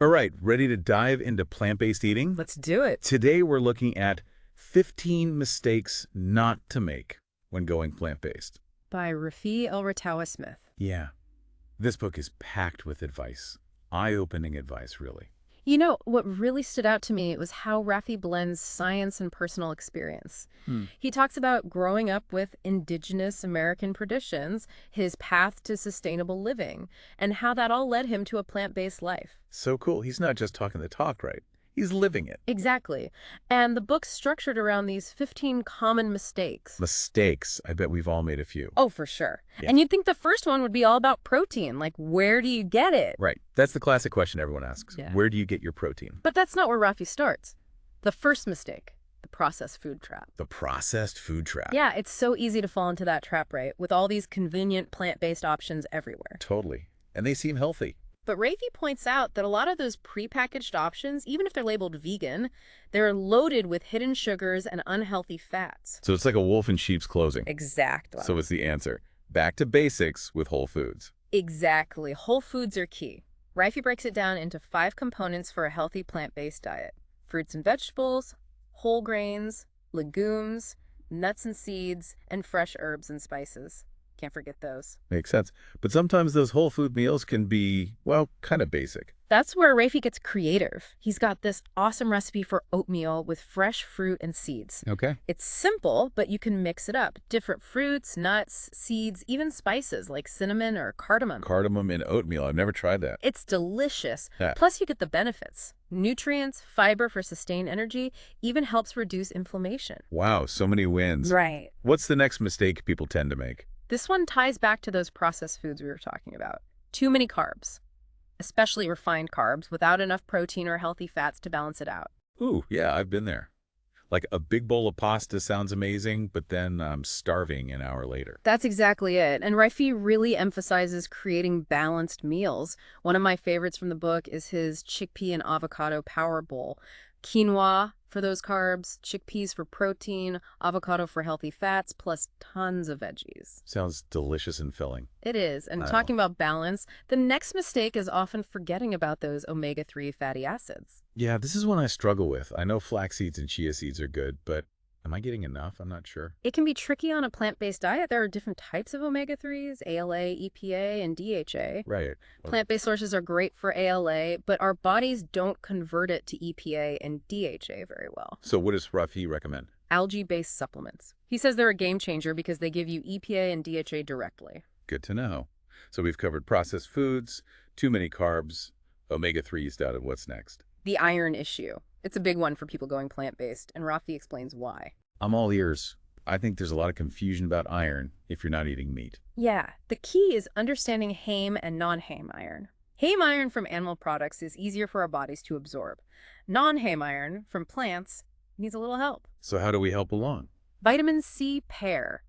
All right, ready to dive into plant-based eating? Let's do it. Today we're looking at 15 mistakes not to make when going plant-based. By Rafi El Smith. Yeah, this book is packed with advice. Eye-opening advice, really. You know, what really stood out to me was how Rafi blends science and personal experience. Hmm. He talks about growing up with indigenous American traditions, his path to sustainable living, and how that all led him to a plant-based life. So cool. He's not just talking the talk, right? He's living it. Exactly. And the book's structured around these 15 common mistakes. Mistakes. I bet we've all made a few. Oh, for sure. Yeah. And you'd think the first one would be all about protein, like where do you get it? Right. That's the classic question everyone asks. Yeah. Where do you get your protein? But that's not where Rafi starts. The first mistake, the processed food trap. The processed food trap. Yeah, it's so easy to fall into that trap, right? With all these convenient plant-based options everywhere. Totally. And they seem healthy. But Rafi points out that a lot of those prepackaged options, even if they're labeled vegan, they're loaded with hidden sugars and unhealthy fats. So it's like a wolf in sheep's clothing. Exactly. So it's the answer. Back to basics with whole foods. Exactly. Whole foods are key. Rafi breaks it down into 5 components for a healthy plant-based diet. Fruits and vegetables, whole grains, legumes, nuts and seeds, and fresh herbs and spices. Can't forget those. Makes sense. But sometimes those whole food meals can be, well, kind of basic. That's where Rafi gets creative. He's got this awesome recipe for oatmeal with fresh fruit and seeds. Okay. It's simple, but you can mix it up. Different fruits, nuts, seeds, even spices like cinnamon or cardamom. Cardamom in oatmeal. I've never tried that. It's delicious. Yeah. Plus, you get the benefits. Nutrients, fiber for sustained energy, even helps reduce inflammation. Wow, so many wins. Right. What's the next mistake people tend to make? This one ties back to those processed foods we were talking about. Too many carbs, especially refined carbs, without enough protein or healthy fats to balance it out. Ooh, yeah, I've been there. Like a big bowl of pasta sounds amazing, but then I'm starving an hour later. That's exactly it. And Rafi really emphasizes creating balanced meals. One of my favorites from the book is his chickpea and avocado power bowl. Quinoa for those carbs, chickpeas for protein, avocado for healthy fats, plus tons of veggies. Sounds delicious and filling. It is. And Wow. talking about balance, the next mistake is often forgetting about those omega-3 fatty acids. Yeah, this is one I struggle with. I know flax seeds and chia seeds are good, but am I getting enough? I'm not sure. It can be tricky on a plant-based diet. There are different types of omega-3s, ALA, EPA, and DHA. Right. Well, Plant-based sources are great for ALA, but our bodies don't convert it to EPA and DHA very well. so what does Rafi recommend? Algae-based supplements. He says they're a game changer because they give you EPA and DHA directly. Good to know. So we've covered processed foods, too many carbs, omega-3s down, and what's next? The iron issue. It's a big one for people going plant-based, and Rafi explains why. I'm all ears. I think there's a lot of confusion about iron if you're not eating meat. Yeah, the key is understanding heme and non-heme iron. Heme iron from animal products is easier for our bodies to absorb. Non-heme iron from plants needs a little help. So how do we help along? Vitamin C pair.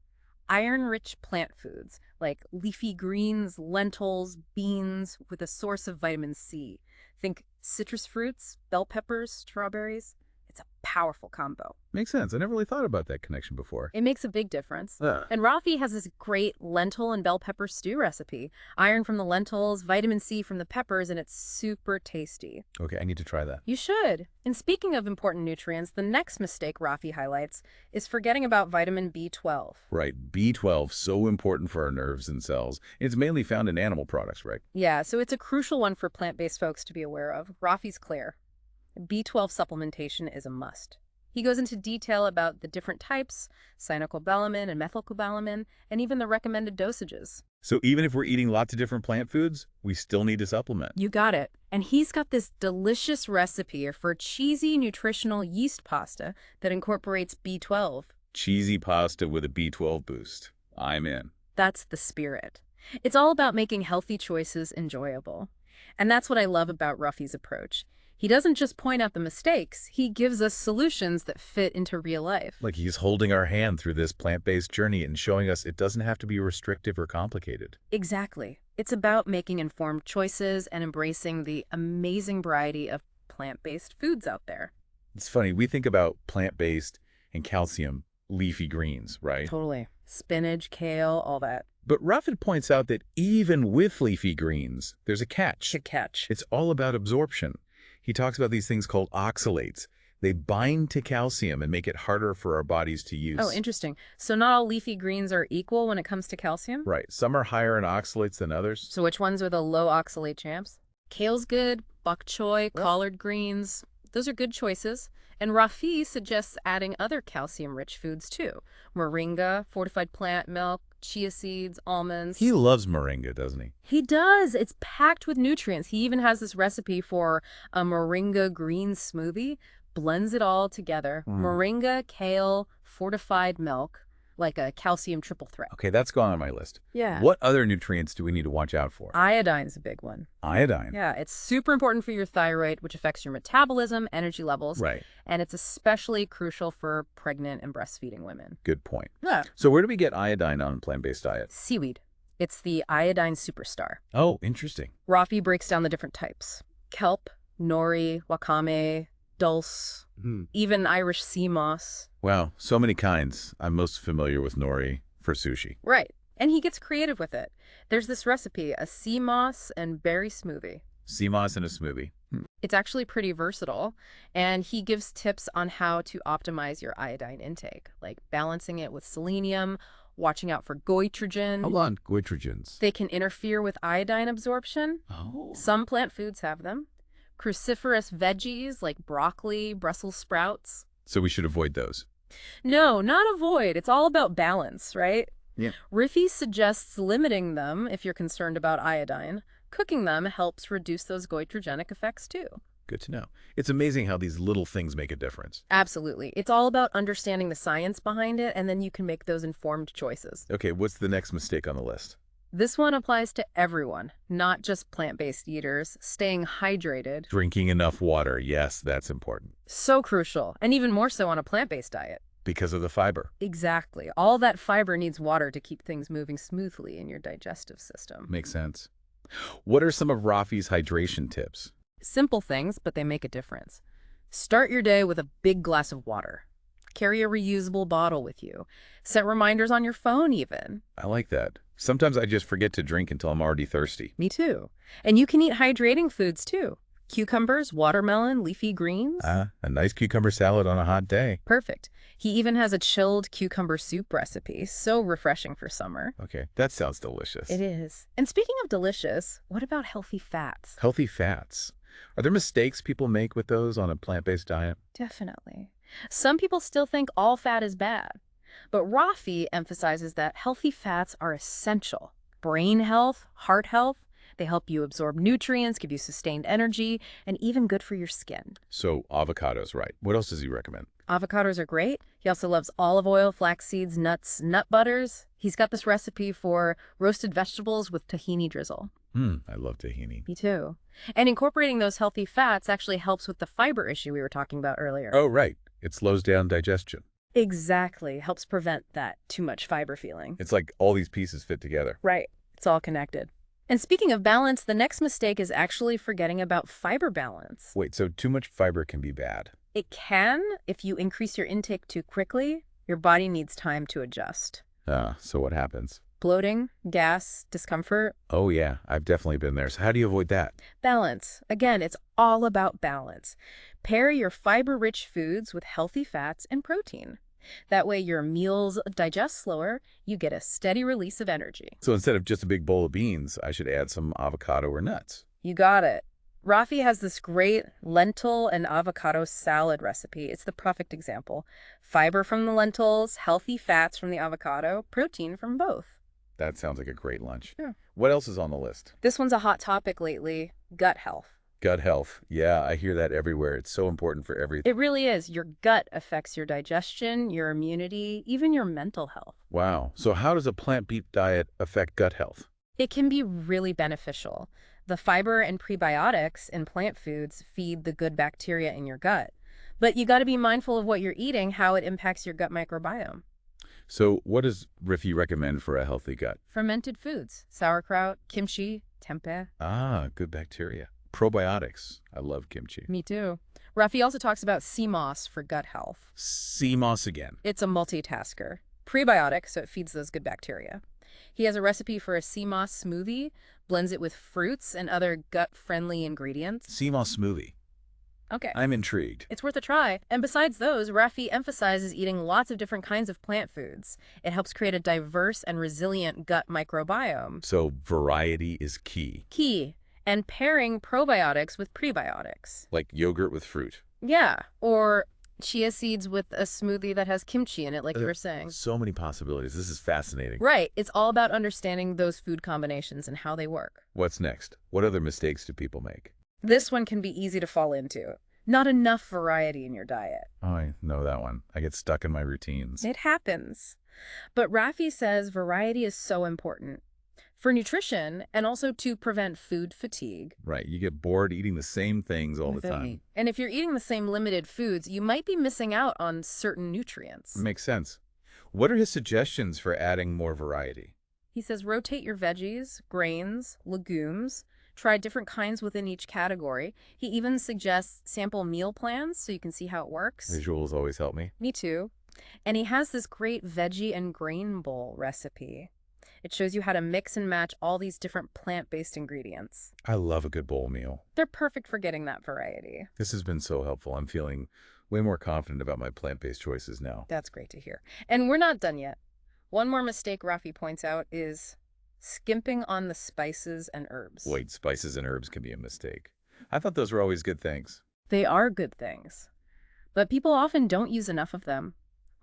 Iron-rich plant foods like leafy greens, lentils, beans with a source of vitamin C. Think citrus fruits, bell peppers, strawberries. It's a powerful combo. Makes sense. I never really thought about that connection before. It makes a big difference. Ah, And Rafi has this great lentil and bell pepper stew recipe. Iron from the lentils, vitamin C from the peppers, and it's super tasty. okay, I need to try that. You should. And speaking of important nutrients, the next mistake Rafi highlights is forgetting about vitamin B12. Right, B12, so important for our nerves and cells. It's mainly found in animal products, right? Yeah, so it's a crucial one for plant-based folks to be aware of. Rafi's clear. B12 supplementation is a must. He goes into detail about the different types, cyanocobalamin and methylcobalamin, and even the recommended dosages. So even if we're eating lots of different plant foods, we still need to supplement. You got it. And he's got this delicious recipe for cheesy nutritional yeast pasta that incorporates B12. Cheesy pasta with a B12 boost. I'm in. That's the spirit. It's all about making healthy choices enjoyable. And that's what I love about Rafi's approach. He doesn't just point out the mistakes, he gives us solutions that fit into real life. Like he's holding our hand through this plant-based journey and showing us it doesn't have to be restrictive or complicated. Exactly. It's about making informed choices and embracing the amazing variety of plant-based foods out there. It's funny, we think about plant-based and calcium, leafy greens, right? Totally. Spinach, kale, all that. But Ruffin points out that even with leafy greens, there's a catch. Good catch. It's all about absorption. He talks about these things called oxalates. They bind to calcium and make it harder for our bodies to use. Oh, interesting. So not all leafy greens are equal when it comes to calcium? Right. Some are higher in oxalates than others. So which ones are the low oxalate champs? Kale's good, bok choy, collard greens. Those are good choices. And Rafi suggests adding other calcium-rich foods too. Moringa, fortified plant milk, chia seeds, almonds. He loves moringa, doesn't he? He does. It's packed with nutrients. He even has this recipe for a moringa green smoothie. Blends it all together. Moringa, kale, fortified milk, like a calcium triple threat. Okay, that's gone on my list. Yeah. What other nutrients do we need to watch out for? Iodine's a big one. Iodine. Yeah, it's super important for your thyroid, which affects your metabolism, energy levels. Right. And it's especially crucial for pregnant and breastfeeding women. Good point. Yeah. So where do we get iodine on a plant-based diet? Seaweed. It's the iodine superstar. Oh, interesting. Rafi breaks down the different types. Kelp, nori, wakame, dulse, even Irish sea moss. Wow, so many kinds. I'm most familiar with nori for sushi. Right. And he gets creative with it. There's this recipe, a sea moss and berry smoothie. Sea moss in a smoothie. It's actually pretty versatile, and he gives tips on how to optimize your iodine intake, like balancing it with selenium, watching out for goitrogen. Hold on, goitrogens. They can interfere with iodine absorption. Oh. Some plant foods have them. Cruciferous veggies like broccoli, Brussels sprouts. So we should avoid those. No, not avoid. It's all about balance, right? Yeah. Riffy suggests limiting them if you're concerned about iodine. Cooking them helps reduce those goitrogenic effects too. Good to know. It's amazing how these little things make a difference. Absolutely. It's all about understanding the science behind it, and then you can make those informed choices. Okay, what's the next mistake on the list? This one applies to everyone, not just plant-based eaters. Staying hydrated. Drinking enough water. Yes, that's important. So crucial, and even more so on a plant-based diet. Because of the fiber. Exactly. All that fiber needs water to keep things moving smoothly in your digestive system. Makes sense. What are some of Rafi's hydration tips? Simple things, but they make a difference. Start your day with a big glass of water. Carry a reusable bottle with you. Set reminders on your phone even. I like that. Sometimes I just forget to drink until I'm already thirsty. Me too. And you can eat hydrating foods too. Cucumbers, watermelon, leafy greens. A nice cucumber salad on a hot day. Perfect. He even has a chilled cucumber soup recipe. So refreshing for summer. Okay, that sounds delicious. It is. And speaking of delicious, what about healthy fats? Healthy fats. Are there mistakes people make with those on a plant-based diet? Definitely. Some people still think all fat is bad. But Rafi emphasizes that healthy fats are essential. Brain health, heart health, they help you absorb nutrients, give you sustained energy, and even good for your skin. So avocados, right. What else does he recommend? Avocados are great. He also loves olive oil, flax seeds, nuts, nut butters. He's got this recipe for roasted vegetables with tahini drizzle. I love tahini. Me too. And incorporating those healthy fats actually helps with the fiber issue we were talking about earlier. Oh, right. It slows down digestion. Exactly. Helps prevent that too much fiber feeling. It's like all these pieces fit together. Right. It's all connected. And speaking of balance, the next mistake is actually forgetting about fiber balance. Wait, so too much fiber can be bad? It can if you increase your intake too quickly. Your body needs time to adjust. So what happens? Bloating, gas, discomfort. Oh, yeah. I've definitely been there. So how do you avoid that? Balance. Again, it's all about balance. Pair your fiber-rich foods with healthy fats and protein. That way your meals digest slower, you get a steady release of energy. So instead of just a big bowl of beans, I should add some avocado or nuts. You got it. Rafi has this great lentil and avocado salad recipe. It's the perfect example. Fiber from the lentils, healthy fats from the avocado, protein from both. That sounds like a great lunch. Yeah. What else is on the list? This one's a hot topic lately, gut health. Gut health. Yeah, I hear that everywhere. It's so important for everything. It really is. Your gut affects your digestion, your immunity, even your mental health. Wow. So how does a plant-based diet affect gut health? It can be really beneficial. The fiber and prebiotics in plant foods feed the good bacteria in your gut. But you got to be mindful of what you're eating, how it impacts your gut microbiome. So what does Riffy recommend for a healthy gut? Fermented foods, sauerkraut, kimchi, tempeh. Good bacteria. Probiotics. I love kimchi. Me too. Rafi also talks about sea moss for gut health. Sea moss again. It's a multitasker. Prebiotic, so it feeds those good bacteria. He has a recipe for a sea moss smoothie, blends it with fruits and other gut-friendly ingredients. Sea moss smoothie. Okay. I'm intrigued. It's worth a try. And besides those, Rafi emphasizes eating lots of different kinds of plant foods. It helps create a diverse and resilient gut microbiome. So variety is key. Key. And pairing probiotics with prebiotics. Like yogurt with fruit. Yeah. Or chia seeds with a smoothie that has kimchi in it, like you were saying. So many possibilities. This is fascinating. Right. It's all about understanding those food combinations and how they work. What's next? What other mistakes do people make? This one can be easy to fall into. Not enough variety in your diet. Oh, I know that one. I get stuck in my routines. It happens. But Rafi says variety is so important for nutrition and also to prevent food fatigue. Right. You get bored eating the same things all the Right. time. And if you're eating the same limited foods, you might be missing out on certain nutrients. Makes sense. What are his suggestions for adding more variety? He says rotate your veggies, grains, legumes, try different kinds within each category. He even suggests sample meal plans so you can see how it works. Visuals always help me. Me too. And he has this great veggie and grain bowl recipe. It shows you how to mix and match all these different plant-based ingredients. I love a good bowl meal. They're perfect for getting that variety. This has been so helpful. I'm feeling way more confident about my plant-based choices now. That's great to hear. And we're not done yet. One more mistake Rafi points out is skimping on the spices and herbs. Wait, spices and herbs can be a mistake. I thought those were always good things. They are good things, but people often don't use enough of them.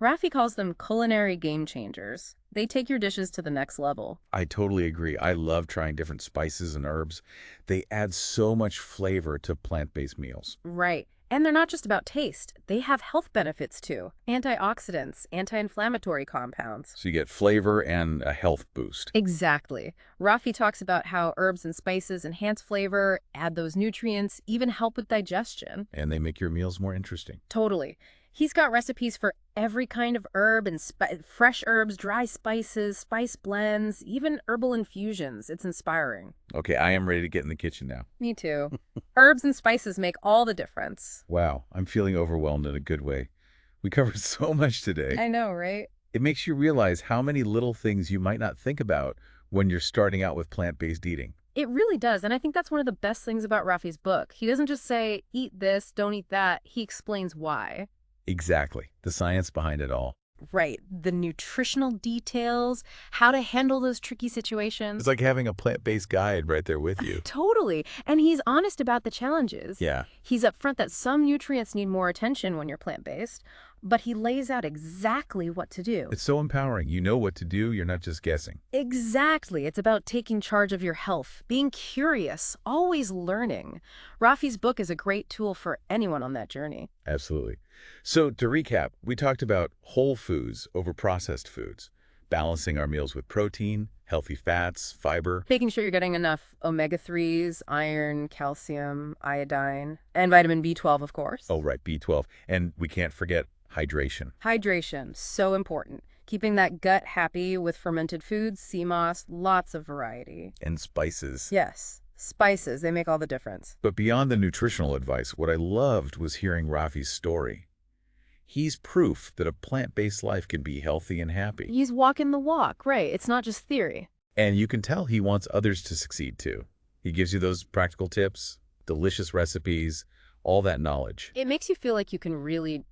Rafi calls them culinary game changers. They take your dishes to the next level. I totally agree. I love trying different spices and herbs. They add so much flavor to plant-based meals. Right. And they're not just about taste. They have health benefits too. Antioxidants, anti-inflammatory compounds. So you get flavor and a health boost. Exactly. Rafi talks about how herbs and spices enhance flavor, add those nutrients, even help with digestion. And they make your meals more interesting. Totally. He's got recipes for every kind of herb and fresh herbs, dry spices, spice blends, even herbal infusions. It's inspiring. Okay, I am ready to get in the kitchen now. Me too. Herbs and spices make all the difference. Wow, I'm feeling overwhelmed in a good way. We covered so much today. I know, right? It makes you realize how many little things you might not think about when you're starting out with plant-based eating. It really does. And I think that's one of the best things about Rafi's book. He doesn't just say, eat this, don't eat that. He explains why. Exactly. The science behind it all. Right. The nutritional details, how to handle those tricky situations. It's like having a plant-based guide right there with you. Totally. And he's honest about the challenges. Yeah. He's upfront that some nutrients need more attention when you're plant-based, but he lays out exactly what to do. It's so empowering. You know what to do. You're not just guessing. Exactly. It's about taking charge of your health, being curious, always learning. Rafi's book is a great tool for anyone on that journey. Absolutely. So to recap, we talked about whole foods over processed foods, balancing our meals with protein, healthy fats, fiber. Making sure you're getting enough omega-3s, iron, calcium, iodine, and vitamin B12, of course. Oh, right, B12. And we can't forget hydration. Hydration, so important. Keeping that gut happy with fermented foods, sea moss, lots of variety. And spices. Yes, spices, they make all the difference. But beyond the nutritional advice, what I loved was hearing Rafi's story. He's proof that a plant-based life can be healthy and happy. He's walking the walk, right? It's not just theory. And you can tell he wants others to succeed too. He gives you those practical tips, delicious recipes, all that knowledge. It makes you feel like you can really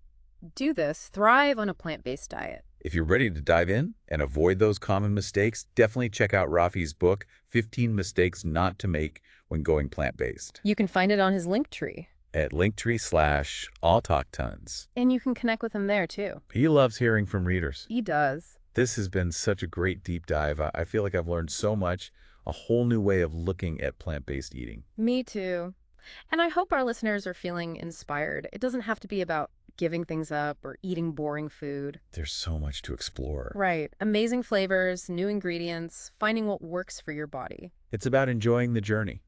do this, thrive on a plant-based diet. If you're ready to dive in and avoid those common mistakes, definitely check out Rafi's book, 15 Mistakes Not to Make When Going Plant-Based. You can find it on his Linktree. At Linktr.ee/Autochthons. And you can connect with him there too. He loves hearing from readers. He does. This has been such a great deep dive. I feel like I've learned so much, a whole new way of looking at plant-based eating. Me too. And I hope our listeners are feeling inspired. It doesn't have to be about giving things up or eating boring food. There's so much to explore. Right. Amazing flavors, new ingredients, finding what works for your body. It's about enjoying the journey.